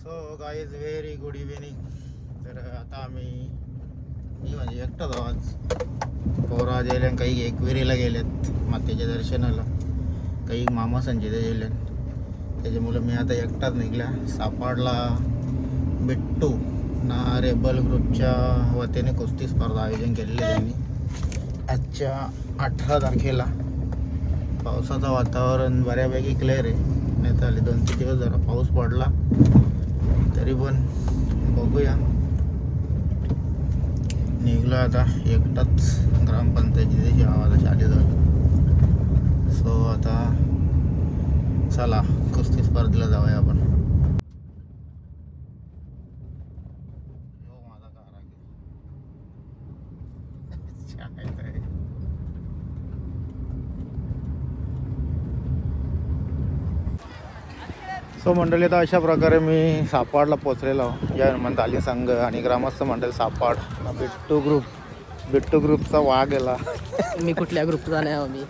So guys very good evening. तर आता मी म्हणजे एकटाच आज पोरा गेले, काही एकविरीला गेलेत मातेच्या दर्शनाला, काही मामा संजीते गेले. त्याच्यामुळे मी आता एकटाच निघला. सापाडला बिट्टू ना रेबल ग्रुपच्या वतीने कुस्ती स्पर्धा आयोजन केलेली त्यांनी आजच्या 18 तारखेला. पावसाचं वातावरण बऱ्यापैकी क्लिअर आहे, नाही तर आले 2-3 दिवस जरा पाऊस पडला, तरी पण बघूया. निघलो आता एकटाच ग्रामपंचायतीची आवाजाच्या आधी जाऊ. सो आता चला कुस्ती स्पर्धेला जाऊया आपण. सो मंडळी, आता अशा प्रकारे मी सापाडला पोचलेलो आहो. या हनुमान तालीम संघ आणि ग्रामस्थ मंडळ सापाड, बिट्टू ग्रुपचा वाघ गेला. मी कुठल्या ग्रुपचा नाही आहो. मी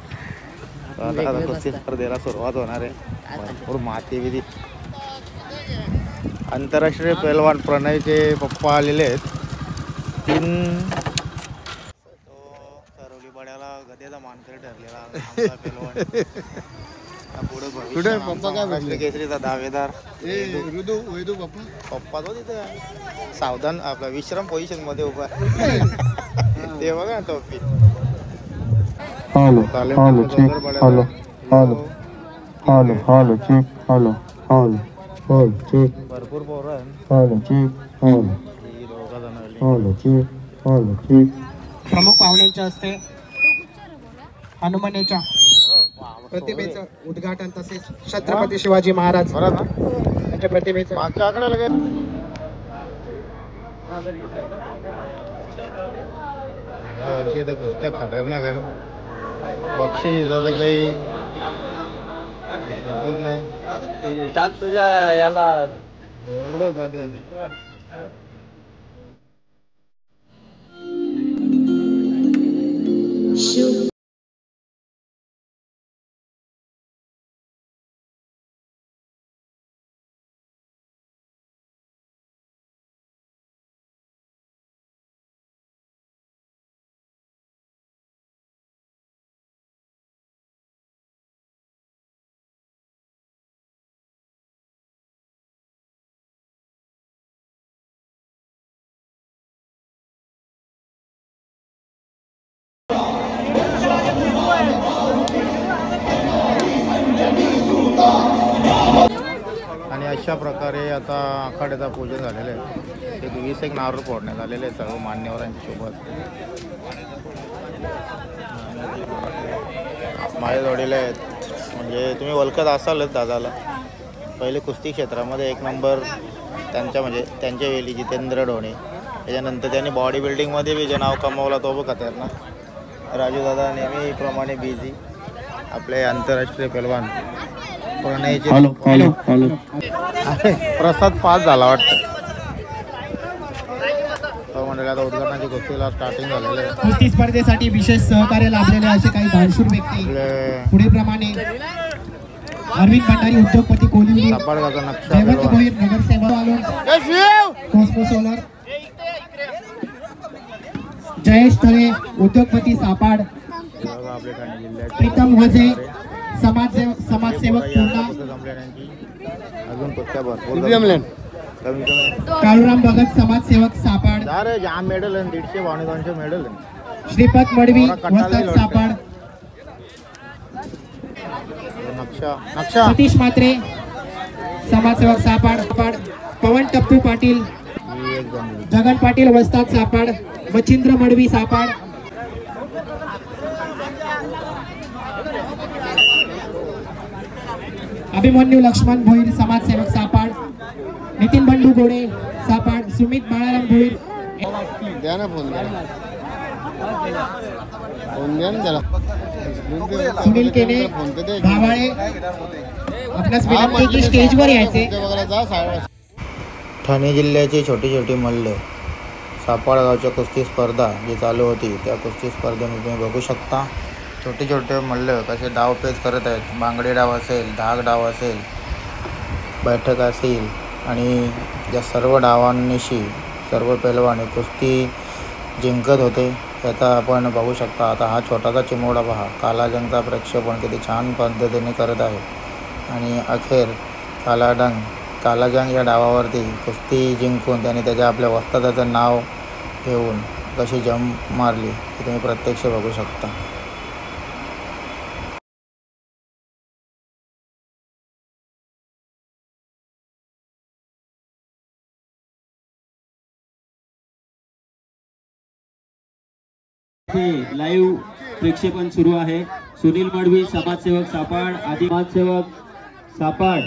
आता कुस्ती स्पर्धेला सुरुवात होणार आहे. भरपूर माती बिती. आंतरराष्ट्रीय पैलवान प्रणयचे पप्पा आलेले आहेत. 3 सरवली बड्याला गदेचा मानकरी ठरलेला पैलवान. पुढे पप्पा काय म्हटले, केसरीचा दावेदार पप्पा तो तिथे सावधान आपला विश्राम पोझिशन मध्ये उभा ते बघा टोपी. Hello hello check hello hello hello hello check hello hello hello check भरपूर पोरं आहे. Hello check hello hello check hello check. प्रमुख पाहुण्यांच्या हस्ते हनुमानाच्या प्रतिमेचं उद्घाटन, तसेच छत्रपती शिवाजी महाराज यांच्या प्रतिमेचं मागच्या आकडे लगेच कुस्त्या खातात ना काय बक्षीस काही तुझ्या याला आणि अशा प्रकारे आता आखाड्याचा पूजन झालेलं आहे. 20 नारळ फोडण्यात आलेले आहे सर्व मान्यवरांच्या सोबत. माझ्या जोडीला आहेत, म्हणजे तुम्ही ओळखत असालच दादाला. पहिले कुस्ती क्षेत्रामध्ये 1 नंबर त्यांच्या वेळी जितेंद्र ढोणे. त्याच्यानंतर त्यांनी बॉडी बिल्डिंगमध्ये बी जे नाव कमावला तो बघ खतरनाक. राजू दादा नेहमीप्रमाणे बिझी. आपले आंतरराष्ट्रीय पैलवान प्रणयचे हॅलो हॅलो हॅलो. प्रसाद पास झाला वाटतं. मंडळी आता उद्घाटनाची कुस्तीला स्टार्टिंग झालेलं आहे. कुस्ती स्पर्धेसाठी विशेष सहकार्य लाभलेले असे काही दानशूर व्यक्ती पुढे प्रमाणे अरविंद भंडारी, उद्योगपती कोलिवली, सापाडगावचा नक्षा जयवंत भोईर, नगरसेवक कॉस्मो सोलर, जयेश तळे, उद्योगपती सापाड, आपले ठाणे जिल्ह्याचे प्रीतम वजे, समाजसेवक पूर्णा, अजून कुस्त्या भरपूर. काळूराम भगत, समाजसेवक सापाड, जाम मेडल आहे, 150-200 मेडल आहे. श्रीपद मडवी, वस्ताद सापाड, नक्षा सतीश मात्रे, समाजसेवक सापाड, पवन टप्पू पाटील, जगन पाटील, वस्ताद सापाड, मच्छिंद्र मडवी सापाड, अभिमन्यू लक्ष्मण भोईर, समाजसेवक सापाड, नितीन बंडू गोडे सापाड, सुमित बाळाराम भोईर, द्या ना फोन द्या ना त्याला. सुनील केने, भावाळे. आपल्यास विनंती की स्टेजवर यायचे. ठाणे जिल्ह्याची छोटी मल्ल सापाड गावच्या कुस्ती स्पर्धा जी चालू होती, त्या कुस्ती स्पर्धेमध्ये तुम्ही बघू शकता छोटे मल्ल कसे डावपेच करत आहेत. बांगडे डाव असेल, धाक डाव असेल, बैठक असेल, आणि या सर्व डावांनिशी सर्व पैलवान कुस्ती जिंकत होते. याचा आपण बघू शकता. आता हा छोटासा चिमुरडा पहा, कालाजंगचा प्रक्षेपण किती छान पद्धतीने करत आहे. आणि अखेर कालाजंग या डावावरती कुस्ती जिंकून त्याने त्याच्या आपल्या वस्तादाचं नाव घेऊन कशी जंप मारली हे तुम्ही प्रत्यक्ष बघू शकता. लाईव्ह प्रक्षेपण सुरू आहे. सुनील मडवी समाजसेवक सापाड, आदी समाजसेवक सापाड,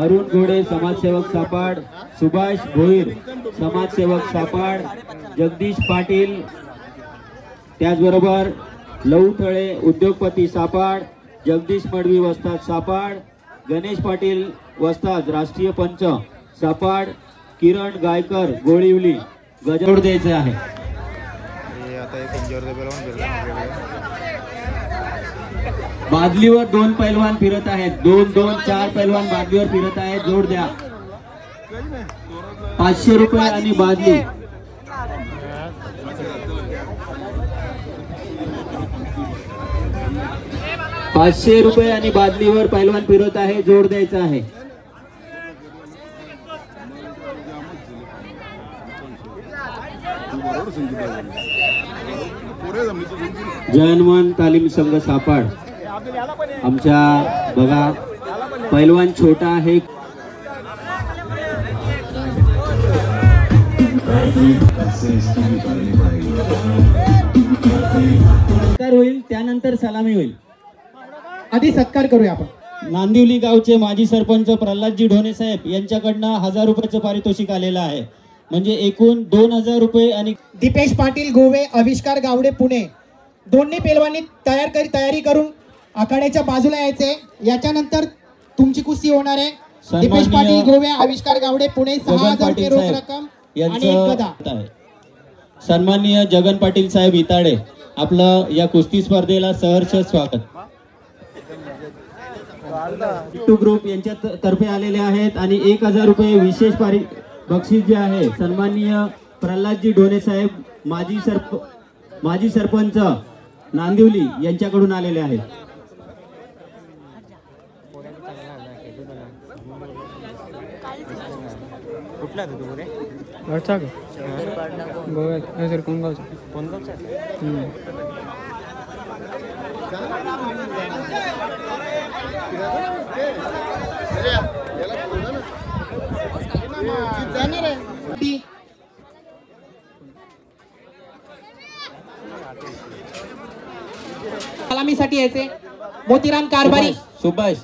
अरुण घोडे समाजसेवक सापाड, सुभाष भोईर समाजसेवक सापाड, जगदीश पाटील, त्याचबरोबर लवथळे उद्योगपती सापाड, जगदीश मडवी वस्ताद सापाड, गणेश पाटील वस्ताद राष्ट्रीय पंच सापाड, किरण गायकर गोळिवली गजोड द्यायचे आहे. बादलीवर 2 पैलवान फिरत आहेत. 2-2-4 पैलवान बादलीवर फिरत आहेत. जोड द्या. 500 रुपये आणि बादली. ₹500 आणि बादलीवर पैलवान फिरत आहे. जोड द्यायचा आहे. जयनमन तालीम संघ सापाड. आमच्या बघा पैलवान छोटा आहे. होईल त्यानंतर सलामी होईल. आधी सत्कार करूया आपण. नांदिवली गावचे माजी सरपंच प्रल्हादजी ढोणे साहेब यांच्याकडनं 1000 रुपयाचं पारितोषिक आलेलं आहे. म्हणजे एकूण 2000 रुपये. आणि दीपेश पाटील गोवे, आविष्कार गावडे पुणे, दोन्ही पैलवानी तयारी करून आखाड्याच्या बाजूला यायचे. याच्यानंतर तुमची कुस्ती होणार आहे. दीपेश पाटील गोवे, आविष्कार गावडे पुणे, 6000 रुपये रोख रक्कम आणि एक गदा. सन्माननीय जगन पाटील साहेब इताडे आपलं या कुस्ती स्पर्धेला सहर्ष स्वागत. टू ग्रुप यांच्या तर्फे आलेले आहेत. आणि 1000 रुपये विशेष बक्षीस जे आहे सन्माननीय प्रल्हादजी ढोणे साहेब माजी सरपंच नांदिवली यांच्याकडून आलेले आहेत. सलामीसाठी यायचे. मोतीराम कारभारी, सुभाष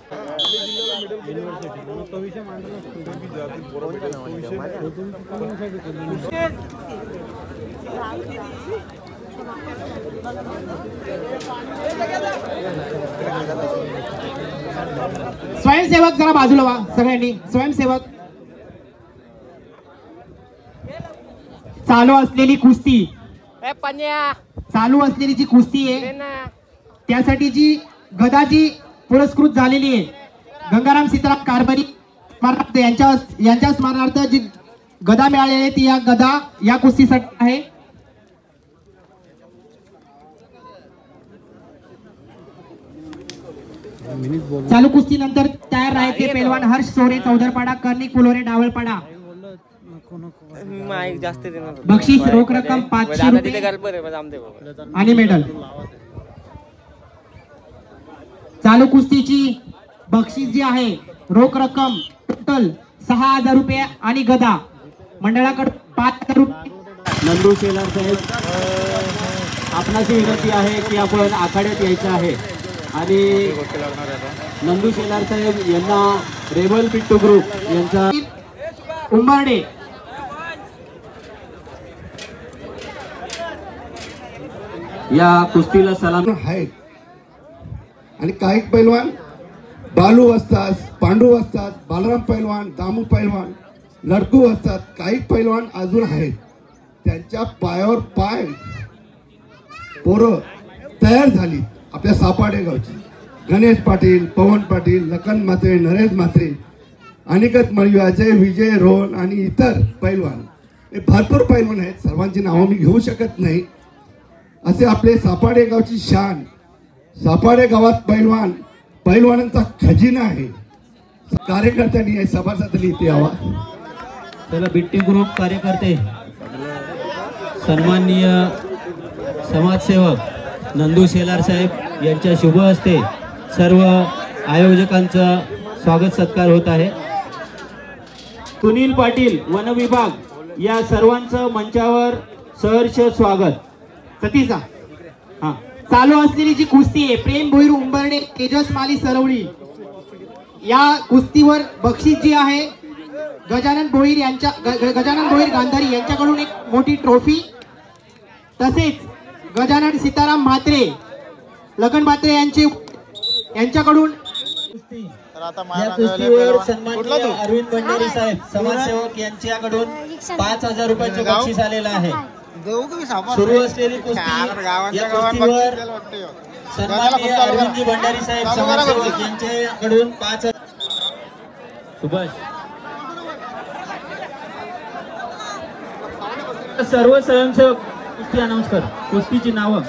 स्वयंसेवक जरा बाजूला व्हा सगळ्यांनी. स्वयंसेवक. चालू असलेली जी कुस्ती आहे त्यासाठी जी गदा जी पुरस्कृत झालेली आहे गंगाराम सीताराम कारभारी यांच्या स्मरणार्थ जी गदा मिळालेली आहे ती या गदा या कुस्तीसाठी आहे. चालू कुस्ती नंतर तयार राहायचे पैलवान हर्ष सोरे चौदरपाडा, कर्णिक पुलोरे डावळपाडा. बक्षीस रोख रक्कम 500 रुपये आणि मेडल. चालू कुस्तीची बक्षीस जी आहे रोख रक्कम टोटल 6000 रुपये आणि गदा. मंडळाकडे 5000 रुपये. नंदू शेलार साहेब आपणाची विनंती आहे की आपण आखाड्यात यायचं आहे. आणि नंदू शेलार साहेब यांना रेबल पिट्टू ग्रुप यांचा उंबरडे या कुस्तीला सलाम आहेत. आणि काही पैलवान बालू असतात, पांडू असतात, बालराम पैलवान, दामू पैलवान, लडकू असतात. काही पैलवान अजून आहेत. त्यांच्या पायावर पाय पोरं तयार झाली. आपल्या सापाडे गावची गणेश पाटील, पवन पाटील, लखन म्हात्रे, नरेश म्हात्रे अनिकेत मळवी, अजय, विजय, रोहन आणि इतर पैलवान, हे भरपूर पैलवान आहेत. सर्वांची नावं मी घेऊ शकत नाही. असे आपले सापाडे गावची शान, सापाडे गावात पैलवानांचा खजिना आहे. कार्यकर्त्यांनी सभासदांनी इथे यावा. त्याला बिट्टी ग्रुप कार्यकर्ते, सन्माननीय समाजसेवक नंदू शेलार साहेब यांच्या शुभ हस्ते सर्व आयोजकांचा स्वागत सत्कार होत आहे. सुनील पाटील, वन विभाग, या सर्वांचं मंचावर सहर्ष स्वागत. सतीचा हा चालू असलेली जी कुस्ती आहे, प्रेम भोईर उंबर्डे तेजस माली सरवली, या कुस्तीवर बक्षीस जी आहे गजानन भोईर गांधारी यांच्याकडून एक मोठी ट्रॉफी, तसेच गजानन सीताराम म्हात्रे, लखन म्हात्रे यांच्याकडून तर आता या कुस्तीवर सन्माननीय अरविंद भंडारी साहेब समाजसेवक यांच्याकडून 5,000 रुपयाचे बक्षीस आलेलं आहे. सुरू असलेली कुस्ती, या कुस्तीवर सन्माननीय अरविंदजी भंडारी साहेब समाजसेवक यांच्याकडून 5,000. सुभाष, सर्व स्वयंसेवक कुस्ती अनाउन्स कर. कुस्तीची नावं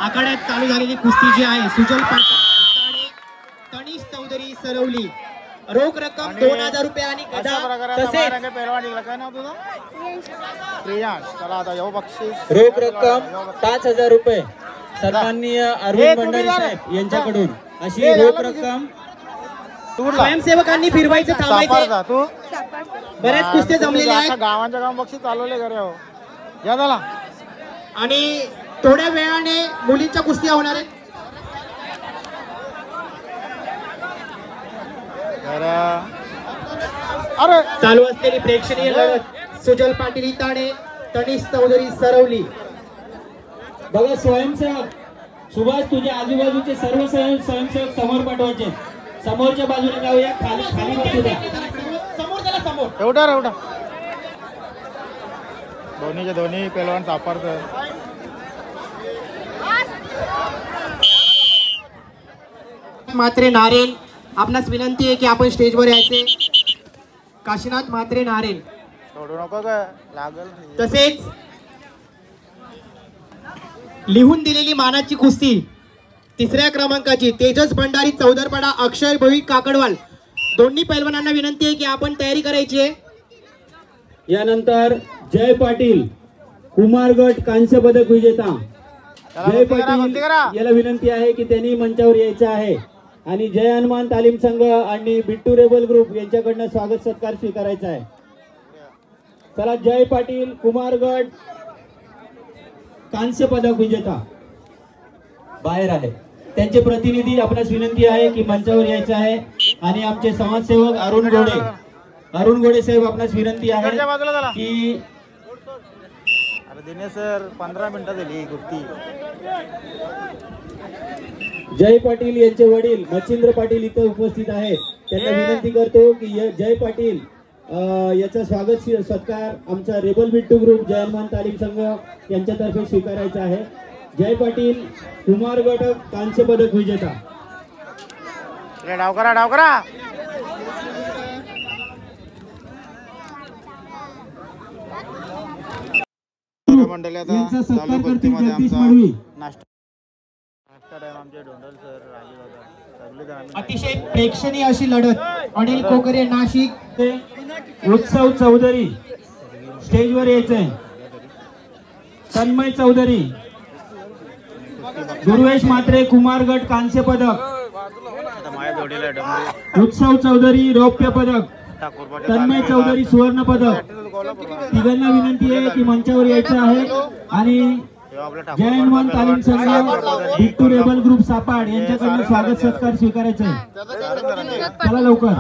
आखाड्यात चालू झालेली कुस्ती जी आहे, सुजल पाटील, तनिष चौधरी सरवली, रोख रक्कम 2,000 रुपये आणि गदा, तसेच रोख रक्कम 5,000 रुपये सन्माननीय अरविंद भंडारी साहेब यांच्याकडून. अशी रोख रक्कम स्वयंसेवकांनी फिरवायचं, थांबायचं. बऱ्याच कुस्त्या जमलेल्या आहेत गावांच्या गाव बक्षीस चालवले घरे हो या झाला. आणि थोड्या वेळाने मुलींच्या कुस्त्या होणार आहेत. अरे चालू असलेली प्रेक्षणीय लढत, सुजल पाटील इताडे, तनिष चौधरी सरवली. बघा स्वयंसेवक सुभाष, तुझ्या आजूबाजूचे सर्व स्वयंसेवक समोर पाठवायचे. समोरच्या बाजूने जाऊया, खाली बसू द्या. समोर चला, समोर. एवढा दोन्ही पेलवान सापडतं. म्हात्रे नारेल, आपणास विनंती आहे की आपण स्टेजवर यायचे. काशीनाथ म्हात्रे नारेल, सोडू नको का लागल. तसेच लिहून दिलेली मानाची कुस्ती 3ऱ्या क्रमांकाची तेजस भंडारी चौदरपाडा, अक्षय भोईर काकडवाल, दोन्ही पैलवानांना विनंती आहे की आपण तयारी करायची आहे. यानंतर जय पाटील, कुमार गट कांस्य पदक विजेता. जय पाटील याला विनंती आहे की त्यांनी मंचावर यायचं आहे. आणि जय हनुमान तालीम संघ आणि बिट्टू रेबल ग्रुप यांच्याकडनं स्वागत सत्कार स्वीकारायचा आहे. चला, जय पाटील, कुमार गट कांस्य पदक विजेता बाहेर आहे. त्यांचे प्रतिनिधी आपणास विनंती आहे की मंचावर यायचं आहे. आणि आमचे समाजसेवक अरुण गोडे साहेब आपणास विनंती आहे की दिनेश सर 15 मिनिटं झाली कुस्ती. जय पाटील यांचे वडील मच्छिंद्र पाटील इथे उपस्थित आहेत. त्यांना विनंती करतो की जय पाटील याचा स्वागत सत्कार आमचा रेबल बिट्टू ग्रुप जय हनुमान तालीम संघ यांच्यातर्फे स्वीकारायचा आहे. जय पाटील, कुमार गट कांस्य पदक विजेता. डाव करा. यांचा सत्कार करतील जगदीश माळवी. अतिशय प्रेक्षणीय अशी लढत, अनिल कोकरे नाशिक, उत्सव चौधरी स्टेजवर यायचंय. तन्मय चौधरी, गुरुवेश म्हात्रे कुमार गट कांस्य पदक. उत्सव चौधरी रौप्य पदक, तन्मय चौधरी सुवर्ण पदक. तिघांना विनंती आहे की मंचावर यायचं आहे. आणि जय हनुमान तालीम संघ बिट्टू रेबल ग्रुप सापाड यांच्याकडून स्वागत सत्कार स्वीकारायचा आहे. चला लवकर.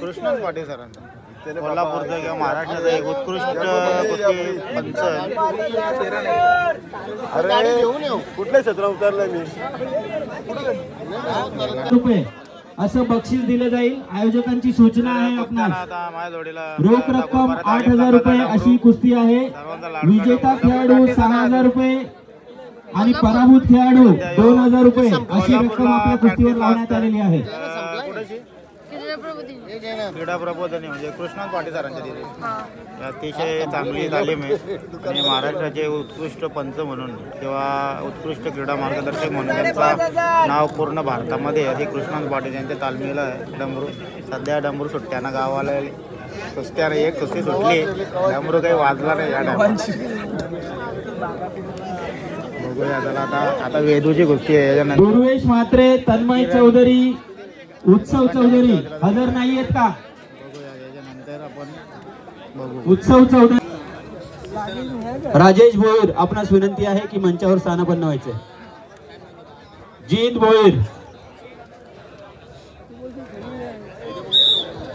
कृष्णन पाटील सरांचा कोल्हापूरचा किंवा महाराष्ट्राचा एक उत्कृष्ट पंच. अरे कुठल्या क्षेत्रात उतरलाय मी. रुपये असं बक्षीस दिलं जाईल. आयोजकांची सूचना आहे आपणास. रोख रक्कम 8,000 रुपये अशी कुस्ती आहे. विजेता खेळाडू 6,000 रुपये, आणि पराभूत खेळाडू 2000 रुपये अशी रक्कम आपल्या कुस्तीवर लावण्यात आलेली आहे. क्रीडा प्रबोधनी म्हणजे कृष्णात पाटील सरांच्या तिथे अतिशय चांगली तालीम आहे आणि महाराष्ट्राचे उत्कृष्ट पंच म्हणून किंवा उत्कृष्ट क्रीडा मार्गदर्शक म्हणून त्यांचं नाव पूर्ण भारतामध्ये आहे. कृष्णात पाटील यांच्या तालमीला आहे. डमरू सध्या डमरू सुट्ट्यानं गावाला कुस्त्यानं एक कुस्ती सुटली, डमरू काही वाजला नाही या टायमाला. बघूया त्याला आता वेदूची कुस्ती आहे. याच्यानंतर दुर्वेश म्हात्रे, तन्मय चौधरी, उत्सव चौधरी हजर नाही आहेत का? बघूया याच्यानंतर आपण बघू. उत्सव चौधरी, राजेश भोईर आपणास विनंती आहे की मंचावर स्थानापन्न व्हायचे. जित भोईर,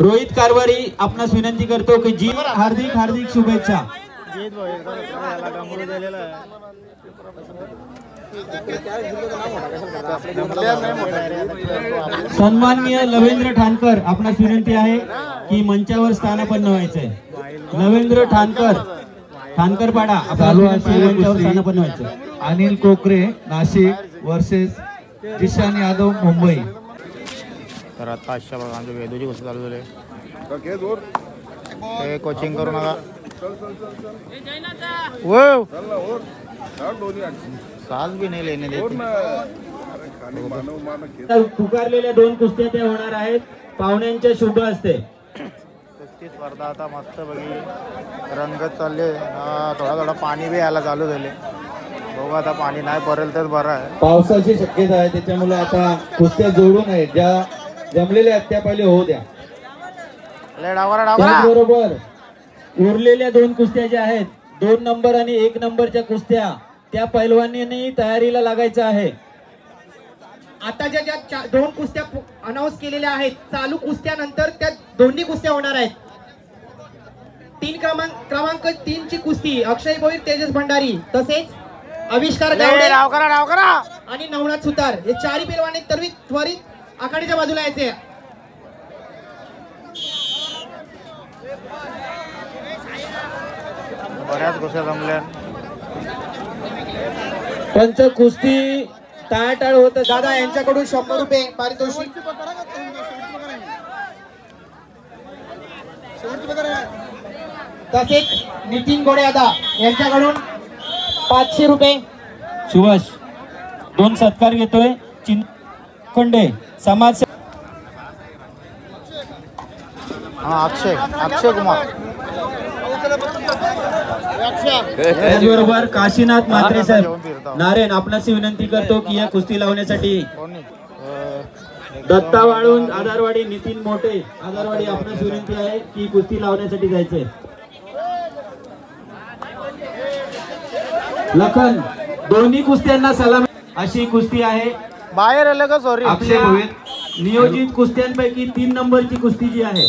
रोहित कारभारी आपणास विनंती करतो की जी हार्दिक हार्दिक शुभेच्छा. जीत भाई याला डमरू दिलेला आहे. सन्माननीय लवेंद्र ठाणकर आपणास विनंती आहे की मंचावर स्थानापन्न व्हायचंय. लवेंद्र ठाणकर पाडा आपणास विनंती आहे मंचावर स्थानापन्न व्हायचं. अनिल कोकरे नाशिक वर्सेस जिशान यादव मुंबई. तर आता अशा बघा आमच्या वेदूची गोष्ट चालू झाली. हे कोचिंग करू नका. वो साल भी नाही लेने देते. पुकारलेल्या 2 कुस्त्या त्या होणार आहेत पाहुण्यांच्या शुभ हस्ते. कुस्ती स्पर्धा आता मस्त बघी रंगत चालले. थोडा पाणी बी यायला चालू झाले. बघू आता पाणी नाही पडेल तर बरं आहे. पावसाची शक्यता आहे त्याच्यामुळे आता कुस्त्या जोडू नये. ज्या जमलेल्या आहेत त्या पहिले होऊ द्या. त्याचबरोबर उरलेल्या 2 कुस्त्या ज्या आहेत 2 नंबर आणि 1 नंबरच्या कुस्त्या त्या पैलवानांनी तयारीला लागायचं आहे. आता ज्या 2 कुस्त्या अनाऊन्स केलेल्या आहेत चालू कुस्त्यानंतर त्या दोन्ही कुस्त्या होणार आहेत. 3 क्रमांक 3 ची कुस्ती अक्षय भोईर, तेजस भंडारी तसेच आविष्कार गावडे आणि नवनाथ सुतार हे 4 पैलवान त्वरित आखाड्याच्या बाजूला यायचे. बऱ्याच गोष्टी जमल्या. पंच कुस्ती टाळाटाळ होत. दादा यांच्याकडून 100 रुपये पारितोषिक. तसेच नितीन गोडेदादा यांच्याकडून 500 रुपये. सुभाष 2 सत्कार घेतोय. चिंखंडे समाज. अक्षय कुमार. त्याचबरोबर काशीनाथ म्हात्रे साहेब नारायण आपणास विनंती करतो की या कुस्ती लावण्यासाठी दत्ता वाळूंज आधारवाडी, नितीन मोठे आधारवाडी आपणास विनंती आहे की कुस्ती लावण्यासाठी जायचंय. लखन दोन्ही कुस्त्यांना सलामी अशी कुस्ती आहे. बाहेर आलं का? सॉरी. आपल्या नियोजित कुस्त्यांपैकी 3 नंबरची कुस्ती जी आहे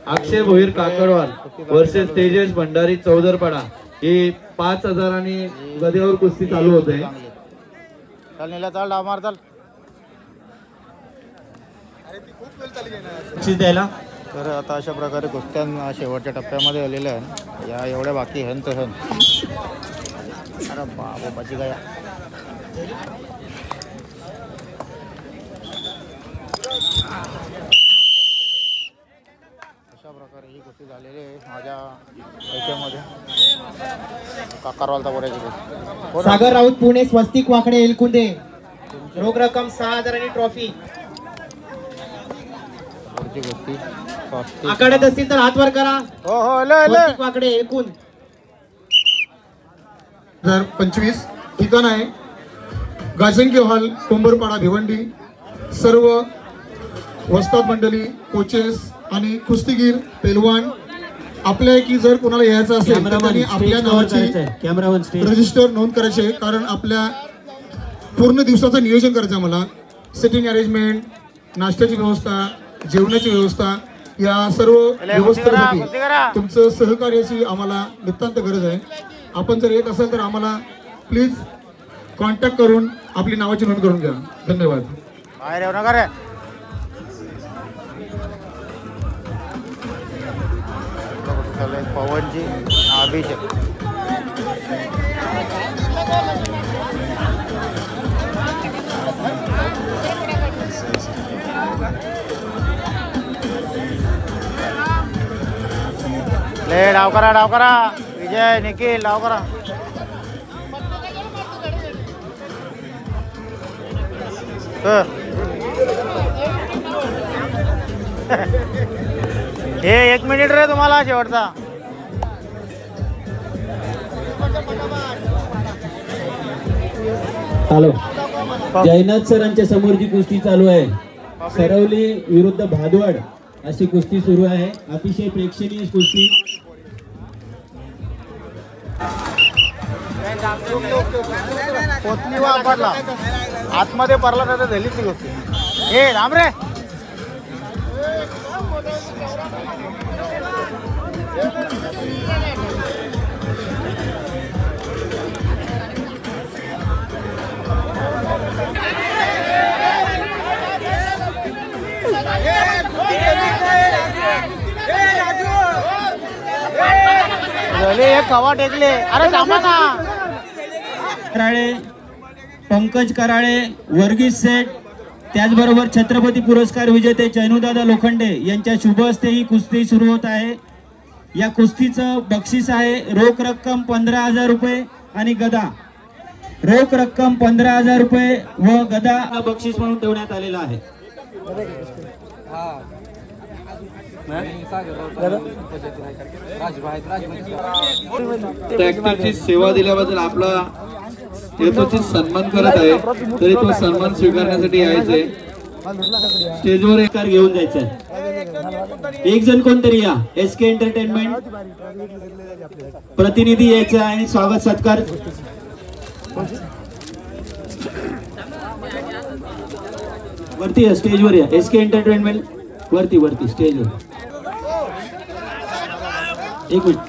अक्षय भोईर काकडवाल वर्सेस तेजस भंडारी चौदरपाडा. हे 5000 आणि गदेवर कुस्ती चालू होते. चल नीला चल डामार चल. द्यायला. तर आता अशा प्रकारे कुस्त्या शेवटच्या टप्प्यामध्ये आलेल्या आहेत. या एवढ्या बाकी हन तर हन. अरे बाबाची काय अशा प्रकारे ही कुस्ती झालेली आहे माझ्या याच्यामध्ये. काकारवालता बोलायची. सागर राऊत पुणे, स्वस्तिक वाकडे एलकुंदे. रोख रक्कम 6000 आणि ट्रॉफी. कुस्ती आखाड्यात असतील तर हात वर करा. हो स्वस्तिक वाकडे एकूण 2025. ठिकाण आहे गाजंगी हॉल, कोंबरपाडा, भिवंडी. सर्व वस्ताद मंडळी, कोचेस आणि कुस्तीगीर पेलवान आपल्यापैकी जर कोणाला यायचं असेल तर त्यांनी आपल्या नावाची रजिस्टर नोंद करायची आहे. कारण आपल्या पूर्ण दिवसाचं नियोजन करायचं आहे. मला सिटिंग अरेंजमेंट, नाश्त्याची व्यवस्था, जेवणाची व्यवस्था या सर्व व्यवस्थेसाठी तुमचं सहकार्याची आम्हाला नितांत गरज आहे. आपण जर येत असाल तर आम्हाला प्लीज कॉन्टॅक्ट करून आपली नावाची नोंद करून घ्या. धन्यवाद. बाहेर येऊ नका रे. पवनजी अभिषेक ले डाव करा विजय निखिल डाव करा. हे 1 मिनिट रे तुम्हाला शेवटचा. हॅलो, जयनाथ सरांच्या समोर जी कुस्ती चालू आहे, सरवली विरुद्ध भादवाड अशी कुस्ती सुरू आहे. अतिशय प्रेक्षणीय कुस्ती. पोचली वापरला आतमध्ये पडला तर झालीच ती गोष्ट. हे राम रे एक कवा टेकले. अरे थांबा ना. कराळे, पंकज कराळे, वर्गीस सेठ, त्याचबरोबर छत्रपती पुरस्कार विजेते चैनूदादा लोखंडे यांच्या शुभ हस्ते ही कुस्ती सुरू होत आहे. या कुस्तीचं बक्षीस आहे रोख रक्कम 15,000 रुपये आणि गदा. रोख रक्कम 15,000 रुपये व गदा बक्षीस म्हणून ठेवण्यात आलेला आहे. ट्रॅक्टरची सेवा दिल्याबद्दल आपला यथोचित सन्मान करत आहे, तरी तो सन्मान स्वीकारण्यासाठी यायचंय. स्टेजवर एक कार घेऊन जायचंय. एक जण कोणतरी या. SK एंटरटेनमेंट प्रतिनिधी यायचा आहे. स्वागत सत्कार. वरती या, स्टेजवर या. SK एंटरटेनमेंट वरती स्टेजवर. एक मिनिट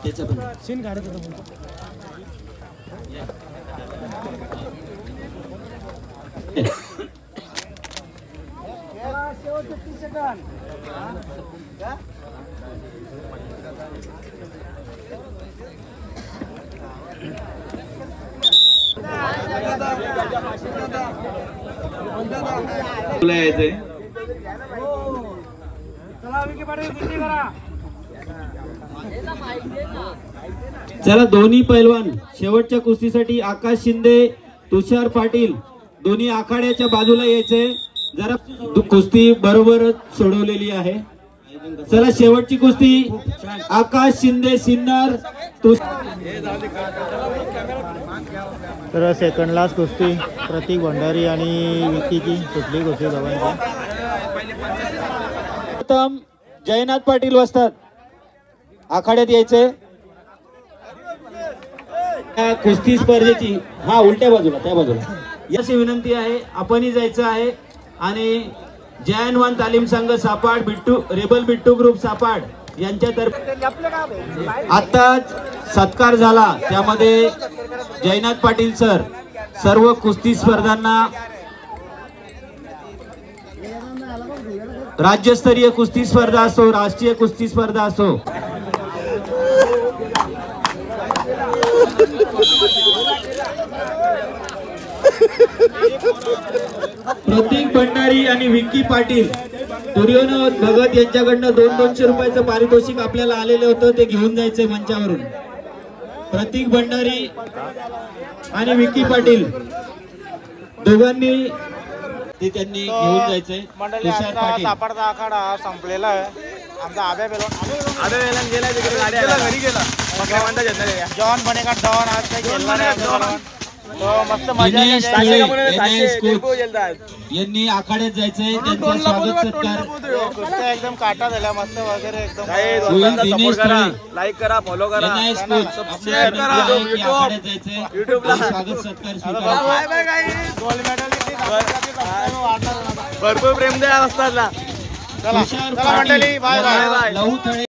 त्याचा पण सीन काढत होता. यायचंय. चला, दोन्ही पैलवान शेवटच्या कुस्तीसाठी आकाश शिंदे, तुषार पाटील दोन्ही आखाड्याच्या बाजूला यायचे. जरा कुस्ती बरोबर सोडवलेली आहे. चला, शेवटची कुस्ती आकाश शिंदे सिन्नर. तर सेकंडलाच कुस्ती प्रतीक भंडारी आणि विकीची कुठली कुस्ती दोघांची. प्रथम जयनाथ पाटील वस्तात आखाड्यात यायचे. कुस्ती स्पर्धेची उलट्या बाजूला त्या बाजूला याची विनंती आहे. आपणही जायचं आहे. आणि जयन तालीम संघ सापाड, रेबल बिट्टू ग्रुप सापाड यांच्यातर्फे आताच सत्कार झाला. त्यामध्ये जयनाथ पाटील सर सर्व कुस्ती स्पर्धांना राज्यस्तरीय कुस्ती स्पर्धा असो, राष्ट्रीय कुस्ती स्पर्धा असो, प्रतीक भंडारी आणि विक्की पाटील, दुर्योधन भगत यांच्याकडनं 200 रुपयाचं पारितोषिक आपल्याला आलेलं होतं, ते घेऊन जायचंय मंचावरून. प्रतीक भंडारी आणि विक्की पाटील दोघांनी ते त्यांनी घेऊन जायचंय. तुषार पाटील सापडता आखाडा संपलेला आहे. आमचा आब्या बेलन गेला तिकडे, घरी गेला. जॉन बनेगा डॉन आज काही खेळला नाही. तो मस्त मजा यांनी आखाड्यात जायचंय. त्यांचं स्वागत सत्कार एकदम काटा झाला मस्त वगैरे एकदम. लाईक करा, फॉलो करा, शेअर करा. आखाड्यात जायचंय, स्वागत सत्कार स्वीकार. गोल्ड मेडल भरपूर प्रेम द्या असतात. चला मंडळी, बाय बाय. लहू थळे